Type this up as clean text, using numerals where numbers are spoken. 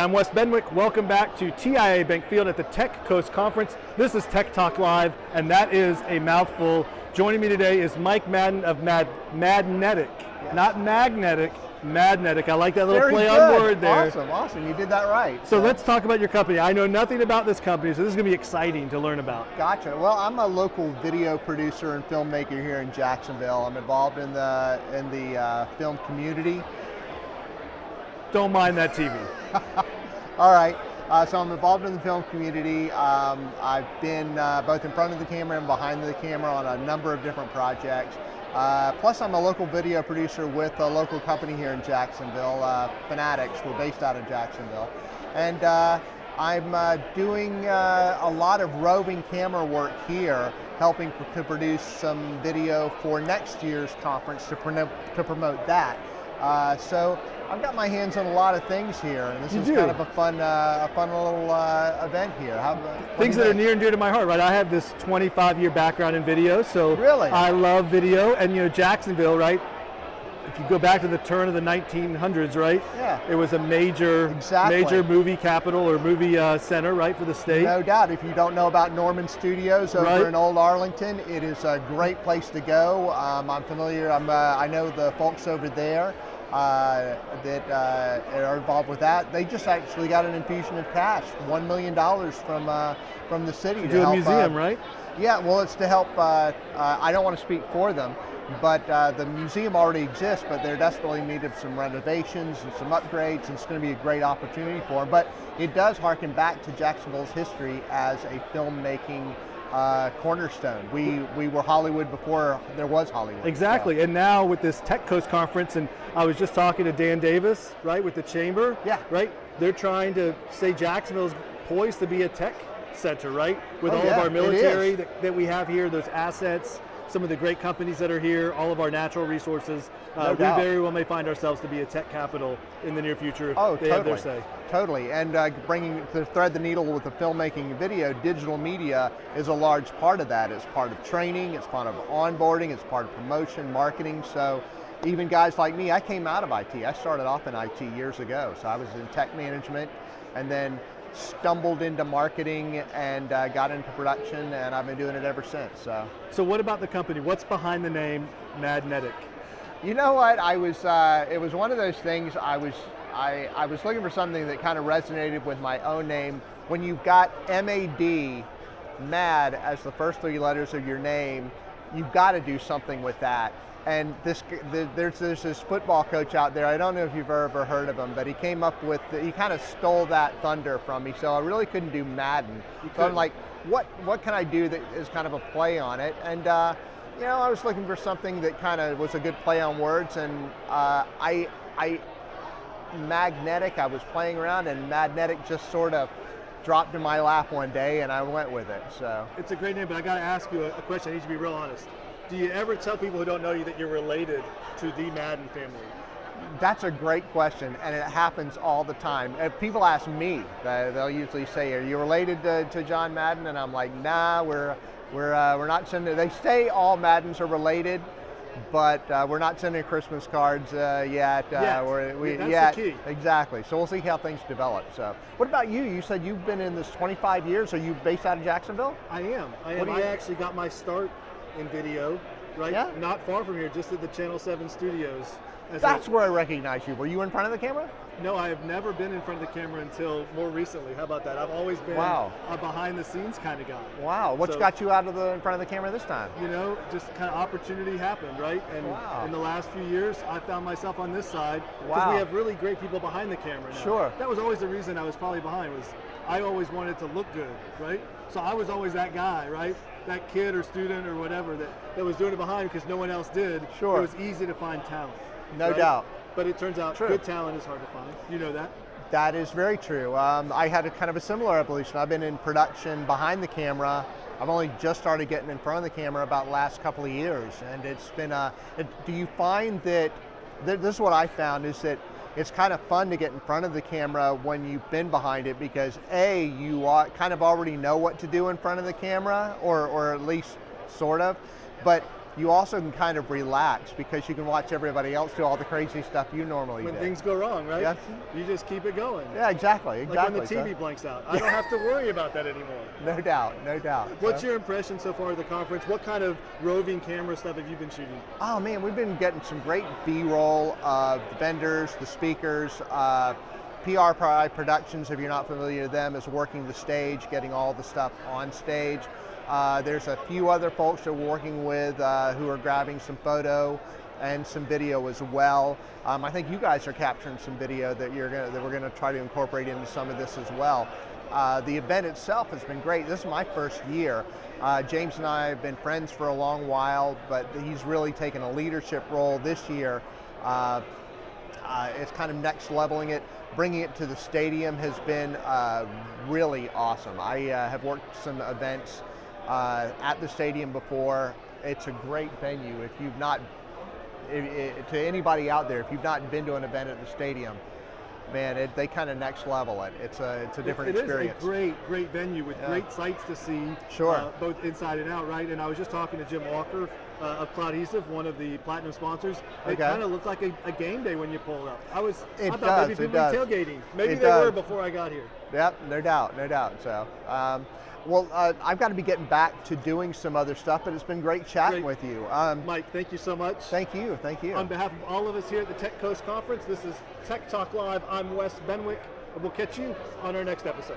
I'm Wes Benwick. Welcome back to TIA Bank Field at the Tech Coast Conference. This is Tech Talk Live, and that is a mouthful. Joining me today is Mike Madden of Madnetic. Yes. Not Magnetic, Madnetic. I like that little Very play good. on word there. Awesome. You did that right. So let's talk about your company. I know nothing about this company, so this is going to be exciting to learn about. Gotcha. Well, I'm a local video producer and filmmaker here in Jacksonville. I'm involved in the film community. Don't mind that TV. All right. So I'm involved in the film community. I've been both in front of the camera and behind the camera on a number of different projects. Plus, I'm a local video producer with a local company here in Jacksonville, Fanatics. We're based out of Jacksonville. And I'm doing a lot of roving camera work here, helping to produce some video for next year's conference to promote that. So I've got my hands on a lot of things here, and this is kind of a fun little event here. Things that are near and dear to my heart, right? I have this 25-year background in video, so really? I love video. And you know, Jacksonville, right? If you go back to the turn of the 1900s, right? Yeah. It was a major movie capital or movie center, right, for the state. No doubt. If you don't know about Norman Studios over in Old Arlington, it is a great place to go. I'm familiar. I know the folks over there that are involved with that. They just actually got an infusion of cash, $1 million from the city to do help, a museum, right? Yeah. Well, it's to help. I don't want to speak for them, but the museum already exists, but they're desperately in need of some renovations and some upgrades, and it's going to be a great opportunity for them. But it does harken back to Jacksonville's history as a filmmaking cornerstone. We were Hollywood before there was Hollywood. Exactly, so. And now with this Tech Coast Conference, and I was just talking to Dan Davis, right, with the Chamber. Yeah. Right, they're trying to say Jacksonville's poised to be a tech center, right? With all of our military that we have here, those assets, some of the great companies that are here, all of our natural resources. No we doubt. very well may find ourselves to be a tech capital in the near future if they have their say. Totally, and bringing to thread the needle with the filmmaking and video, digital media is a large part of that. It's part of training, it's part of onboarding, it's part of promotion, marketing. So even guys like me, I came out of IT. I started off in IT years ago. So I was in tech management and then stumbled into marketing and got into production, and I've been doing it ever since. So what about the company? What's behind the name Madnetic? You know what? It was one of those things. I was looking for something that kind of resonated with my own name. When you've got MAD, Mad, as the first three letters of your name, you've got to do something with that. And there's this football coach out there, I don't know if you've ever heard of him, but he came up with, he kind of stole that thunder from me, so I really couldn't do Madden. So I'm like, what can I do that is kind of a play on it? And you know, I was looking for something that kind of was a good play on words, and Magnetic, I was playing around, and Madnetic just sort of dropped in my lap one day, and I went with it. So it's a great name, but I got to ask you a question. I need to be real honest. Do you ever tell people who don't know you that you're related to the Madden family? That's a great question, and it happens all the time. If people ask me, they'll usually say, "Are you related to John Madden?" And I'm like, "Nah, we're not sending." They say all Maddens are related, but we're not sending Christmas cards yet. That's the key. Exactly. So we'll see how things develop. So, what about you? You said you've been in this 25 years. Are you based out of Jacksonville? I am. I actually got my start in video, right? Yeah. Not far from here, just at the Channel 7 studios. That's where I recognize you. Were you in front of the camera? No, I have never been in front of the camera until more recently. How about that? I've always been a behind-the-scenes kind of guy. Wow. What's got you out of in front of the camera this time? You know, just kind of opportunity happened, right? And in the last few years, I found myself on this side because we have really great people behind the camera now. Sure. That was always the reason I was probably behind, was I always wanted to look good, right? So I was always that guy, right? That kid or student or whatever that was doing it behind because no one else did. Sure. It was easy to find talent. No doubt. But it turns out good talent is hard to find. You know that? That is very true. I had a kind of a similar evolution. I've been in production behind the camera. I've only just started getting in front of the camera about the last couple of years. And it's been, do you find that, this is what I found, is that it's kind of fun to get in front of the camera when you've been behind it because you kind of already know what to do in front of the camera, or at least sort of, but you also can kind of relax because you can watch everybody else do all the crazy stuff you normally do. When things go wrong, right? Yes. You just keep it going. Yeah, exactly. Like when the TV blanks out. I don't have to worry about that anymore. No doubt, no doubt. What's your impression so far of the conference? What kind of roving camera stuff have you been shooting? Oh man, we've been getting some great B-roll of the vendors, the speakers. PRI Productions, if you're not familiar with them, is working the stage, getting all the stuff on stage. There's a few other folks that we're working with who are grabbing some photo and some video as well. I think you guys are capturing some video that we're going to try to incorporate into some of this as well. The event itself has been great. This is my first year. James and I have been friends for a long while, but he's really taken a leadership role this year. It's kind of next leveling it. Bringing it to the stadium has been really awesome. I have worked some events at the stadium before. It's a great venue. If you've not, to anybody out there, if you've not been to an event at the stadium, man, they kind of next level it. It's a different experience. It is a great venue with great sights to see, sure, both inside and out, right? And I was just talking to Jim Walker of Cloudhesive, one of the platinum sponsors. It kind of looked like a game day when you pulled up. I thought maybe people were tailgating. Maybe they were before I got here. Yep, no doubt, no doubt. So, well, I've got to be getting back to doing some other stuff, but it's been great chatting with you. Mike, thank you so much. Thank you, thank you. On behalf of all of us here at the Tech Coast Conference, this is Tech Talk Live. I'm Wes Benwick, and we'll catch you on our next episode.